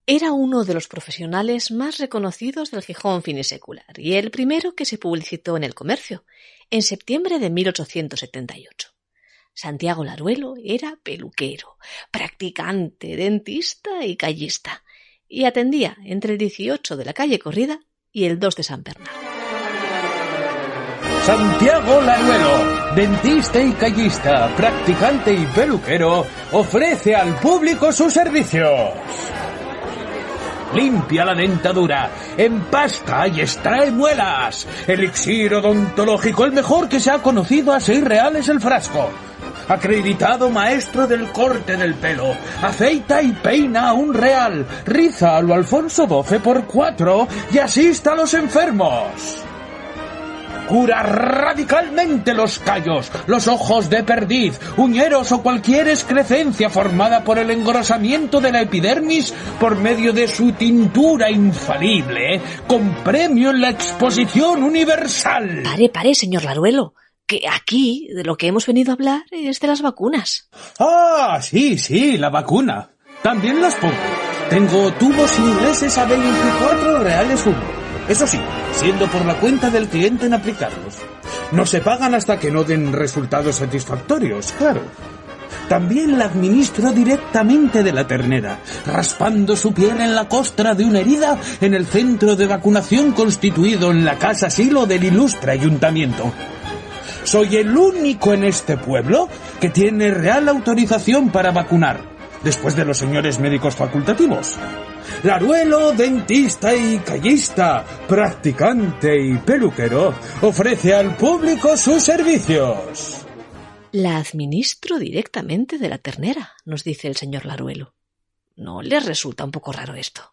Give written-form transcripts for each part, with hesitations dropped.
Era uno de los profesionales más reconocidos del Gijón finisecular y el primero que se publicitó en el comercio, en septiembre de 1878. Santiago Laruelo era peluquero, practicante, dentista y callista, y atendía entre el 18 de la calle Corrida y el 2 de San Bernardo. Santiago Laruelo, dentista y callista, practicante y peluquero, ofrece al público sus servicios. Limpia la dentadura, empasta y extrae muelas. Elixir odontológico, el mejor que se ha conocido a 6 reales el frasco. Acreditado maestro del corte del pelo. Aceita y peina a 1 real. Riza a lo Alfonso XII por 4 y asista a los enfermos. Cura radicalmente los callos, los ojos de perdiz, uñeros o cualquier excrescencia formada por el engrosamiento de la epidermis por medio de su tintura infalible, con premio en la Exposición Universal. Pare, señor Laruelo, que aquí de lo que hemos venido a hablar es de las vacunas. Ah, sí, la vacuna. También las pongo. Tengo tubos ingleses a 24 reales uno. Eso sí, siendo por la cuenta del cliente en aplicarlos. No se pagan hasta que no den resultados satisfactorios, claro. También la administro directamente de la ternera, raspando su piel en la costra de una herida en el centro de vacunación constituido en la casa asilo del ilustre ayuntamiento. Soy el único en este pueblo que tiene real autorización para vacunar, después de los señores médicos facultativos. Laruelo, dentista y callista, practicante y peluquero, ofrece al público sus servicios. La administro directamente de la ternera, nos dice el señor Laruelo. ¿No les resulta un poco raro esto?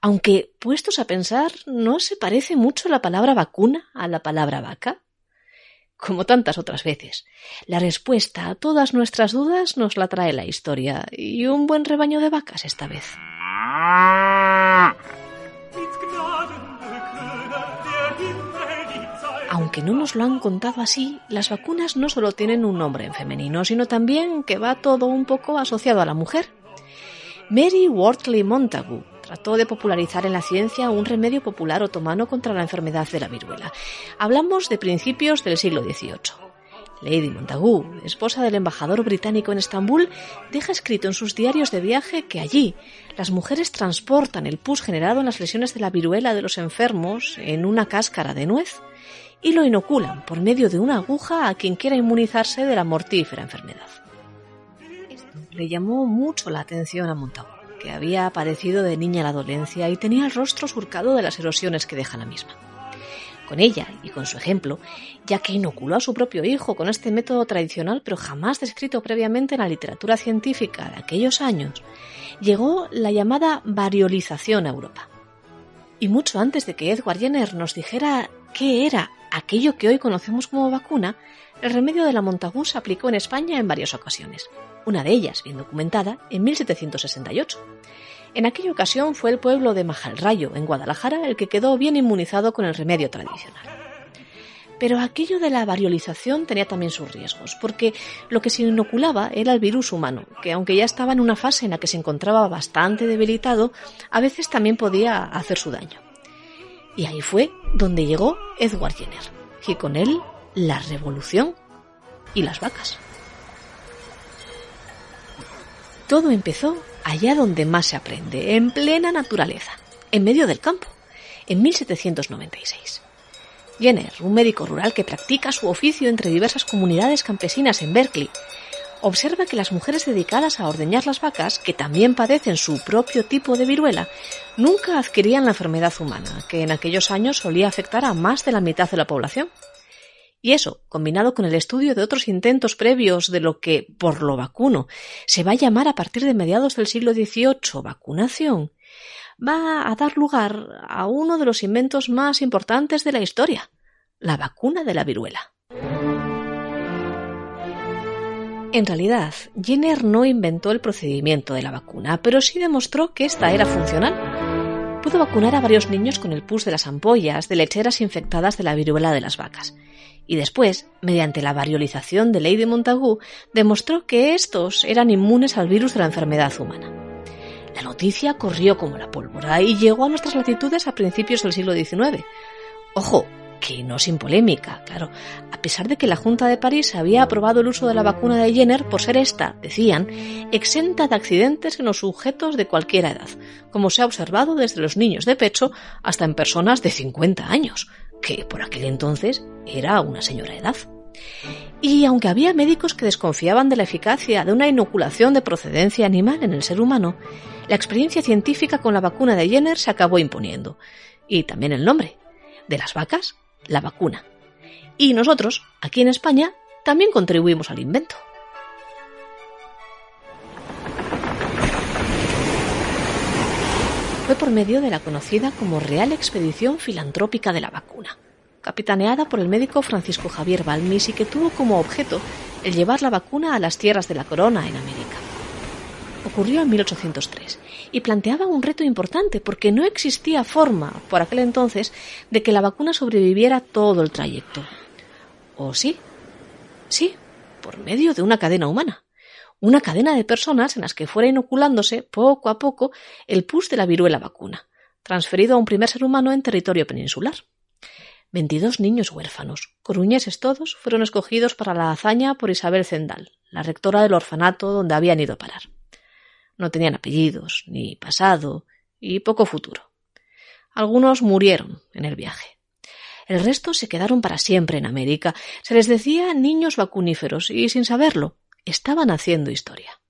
Aunque, puestos a pensar, ¿no se parece mucho la palabra vacuna a la palabra vaca? Como tantas otras veces, la respuesta a todas nuestras dudas nos la trae la historia, y un buen rebaño de vacas esta vez. Aunque no nos lo han contado así, las vacunas no solo tienen un nombre en femenino, sino también que va todo un poco asociado a la mujer. Mary Wortley Montagu trató de popularizar en la ciencia un remedio popular otomano contra la enfermedad de la viruela. Hablamos de principios del siglo XVIII. Lady Montagu, esposa del embajador británico en Estambul, deja escrito en sus diarios de viaje que allí las mujeres transportan el pus generado en las lesiones de la viruela de los enfermos en una cáscara de nuez y lo inoculan por medio de una aguja a quien quiera inmunizarse de la mortífera enfermedad. Esto le llamó mucho la atención a Montagu, que había padecido de niña la dolencia y tenía el rostro surcado de las erosiones que deja la misma. Con ella y con su ejemplo, ya que inoculó a su propio hijo con este método tradicional pero jamás descrito previamente en la literatura científica de aquellos años, llegó la llamada variolización a Europa. Y mucho antes de que Edward Jenner nos dijera qué era aquello que hoy conocemos como vacuna, el remedio de la Montagu se aplicó en España en varias ocasiones, una de ellas bien documentada en 1768. En aquella ocasión fue el pueblo de Majalrayo, en Guadalajara, el que quedó bien inmunizado con el remedio tradicional. Pero aquello de la variolización tenía también sus riesgos, porque lo que se inoculaba era el virus humano, que aunque ya estaba en una fase en la que se encontraba bastante debilitado, a veces también podía hacer su daño. Y ahí fue donde llegó Edward Jenner, y con él la revolución y las vacas. Todo empezó allá donde más se aprende, en plena naturaleza, en medio del campo, en 1796. Jenner, un médico rural que practica su oficio entre diversas comunidades campesinas en Berkeley, observa que las mujeres dedicadas a ordeñar las vacas, que también padecen su propio tipo de viruela, nunca adquirían la enfermedad humana, que en aquellos años solía afectar a más de la mitad de la población. Y eso, combinado con el estudio de otros intentos previos de lo que, por lo vacuno, se va a llamar a partir de mediados del siglo XVIII vacunación, va a dar lugar a uno de los inventos más importantes de la historia, la vacuna de la viruela. En realidad, Jenner no inventó el procedimiento de la vacuna, pero sí demostró que esta era funcional. Pudo vacunar a varios niños con el pus de las ampollas de lecheras infectadas de la viruela de las vacas. Y después, mediante la variolización de Lady Montagu, demostró que estos eran inmunes al virus de la enfermedad humana. La noticia corrió como la pólvora y llegó a nuestras latitudes a principios del siglo XIX. Ojo, que no sin polémica, claro, a pesar de que la Junta de París había aprobado el uso de la vacuna de Jenner por ser esta, decían, exenta de accidentes en los sujetos de cualquier edad, como se ha observado desde los niños de pecho hasta en personas de 50 años, que por aquel entonces era una señora edad. Y aunque había médicos que desconfiaban de la eficacia de una inoculación de procedencia animal en el ser humano, la experiencia científica con la vacuna de Jenner se acabó imponiendo. Y también el nombre. De las vacas, la vacuna. Y nosotros, aquí en España, también contribuimos al invento. Fue por medio de la conocida como Real Expedición Filantrópica de la Vacuna, capitaneada por el médico Francisco Javier Balmis y que tuvo como objeto el llevar la vacuna a las tierras de la corona en América. Ocurrió en 1803 y planteaba un reto importante porque no existía forma, por aquel entonces, de que la vacuna sobreviviera todo el trayecto. ¿O sí? Sí, por medio de una cadena humana. Una cadena de personas en las que fuera inoculándose poco a poco el pus de la viruela vacuna, transferido a un primer ser humano en territorio peninsular. 22 niños huérfanos, coruñeses todos, fueron escogidos para la hazaña por Isabel Zendal, la rectora del orfanato donde habían ido a parar. No tenían apellidos, ni pasado, y poco futuro. Algunos murieron en el viaje. El resto se quedaron para siempre en América. Se les decía niños vacuníferos y, sin saberlo, estaban haciendo historia.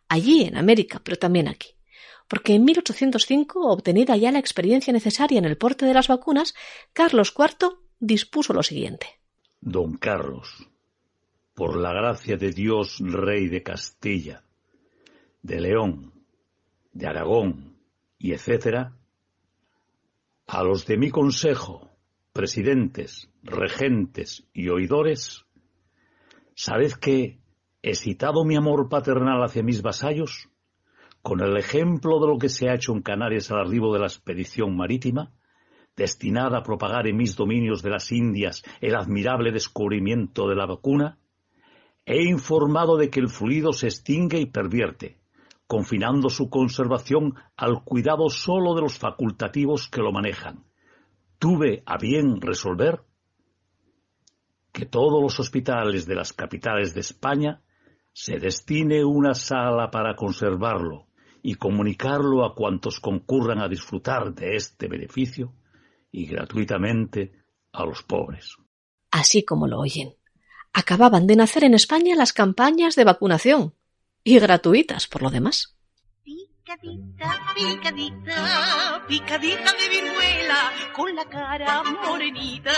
Allí en América, pero también aquí. Porque en 1805, obtenida ya la experiencia necesaria en el porte de las vacunas, Carlos IV dispuso lo siguiente. Don Carlos, por la gracia de Dios, Rey de Castilla, de León, de Aragón y etcétera, a los de mi consejo, presidentes, regentes y oidores, sabed que, excitado mi amor paternal hacia mis vasallos, con el ejemplo de lo que se ha hecho en Canarias al arribo de la expedición marítima, destinada a propagar en mis dominios de las Indias el admirable descubrimiento de la vacuna, he informado de que el fluido se extingue y pervierte, confinando su conservación al cuidado solo de los facultativos que lo manejan. Tuve a bien resolver que todos los hospitales de las capitales de España se destine una sala para conservarlo y comunicarlo a cuantos concurran a disfrutar de este beneficio y gratuitamente a los pobres. Así como lo oyen, acababan de nacer en España las campañas de vacunación, y gratuitas por lo demás. Picadita, picadita, picadita de viruela, con la cara morenita,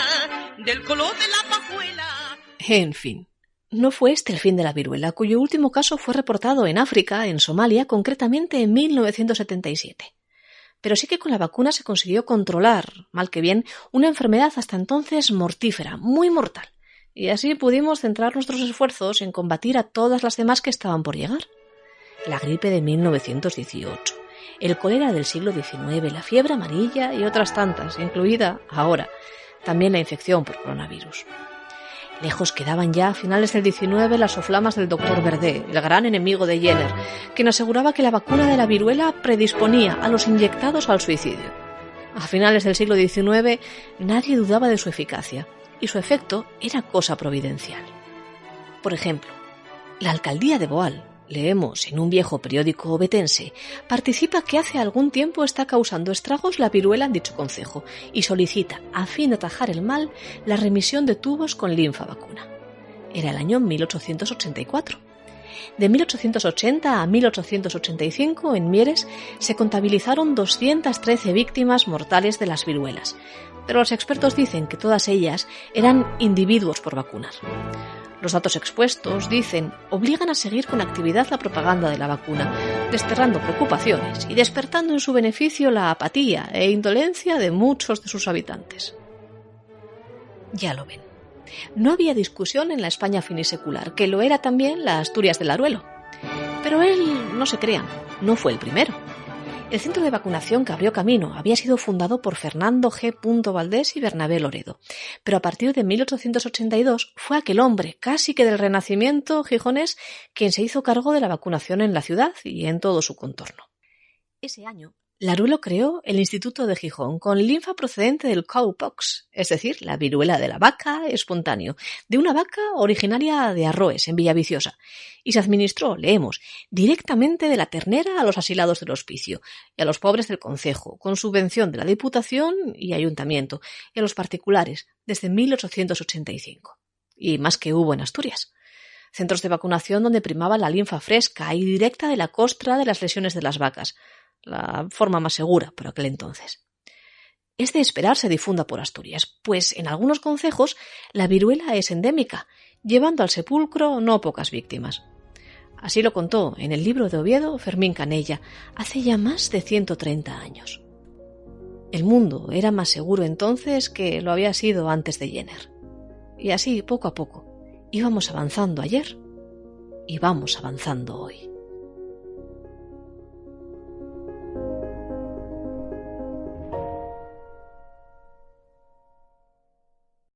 del color de la pajuela. En fin, no fue este el fin de la viruela, cuyo último caso fue reportado en África, en Somalia, concretamente en 1977. Pero sí que con la vacuna se consiguió controlar, mal que bien, una enfermedad hasta entonces mortífera, muy mortal. Y así pudimos centrar nuestros esfuerzos en combatir a todas las demás que estaban por llegar. La gripe de 1918, el cólera del siglo XIX, la fiebre amarilla y otras tantas, incluida, ahora, también la infección por coronavirus. Lejos quedaban ya a finales del XIX las soflamas del Dr. Verdé, el gran enemigo de Jenner, quien aseguraba que la vacuna de la viruela predisponía a los inyectados al suicidio. A finales del siglo XIX nadie dudaba de su eficacia, y su efecto era cosa providencial. Por ejemplo, la alcaldía de Boal, leemos en un viejo periódico obetense, participa que hace algún tiempo está causando estragos la viruela en dicho concejo y solicita, a fin de atajar el mal, la remisión de tubos con linfa vacuna. Era el año 1884. De 1880 a 1885, en Mieres, se contabilizaron 213 víctimas mortales de las viruelas, pero los expertos dicen que todas ellas eran individuos por vacunar. Los datos expuestos, dicen, obligan a seguir con actividad la propaganda de la vacuna, desterrando preocupaciones y despertando en su beneficio la apatía e indolencia de muchos de sus habitantes. Ya lo ven. No había discusión en la España finisecular, que lo era también la Asturias del Aruelo. Pero él, no se crean, no fue el primero. El centro de vacunación que abrió camino había sido fundado por Fernando G. Valdés y Bernabé Loredo, pero a partir de 1882 fue aquel hombre, casi que del Renacimiento gijonés, quien se hizo cargo de la vacunación en la ciudad y en todo su contorno. Ese año, Laruelo creó el Instituto de Gijón con linfa procedente del cowpox, es decir, la viruela de la vaca espontáneo, de una vaca originaria de Arroes, en Villaviciosa, y se administró, leemos, directamente de la ternera a los asilados del hospicio y a los pobres del concejo, con subvención de la Diputación y Ayuntamiento, y a los particulares, desde 1885. Y más que hubo en Asturias. Centros de vacunación donde primaba la linfa fresca y directa de la costra de las lesiones de las vacas, la forma más segura por aquel entonces. Es de esperar se difunda por Asturias, pues en algunos concejos la viruela es endémica, llevando al sepulcro no pocas víctimas. Así lo contó en el libro de Oviedo Fermín Canella, hace ya más de 130 años. El mundo era más seguro entonces que lo había sido antes de Jenner. Y así, poco a poco, íbamos avanzando ayer y vamos avanzando hoy.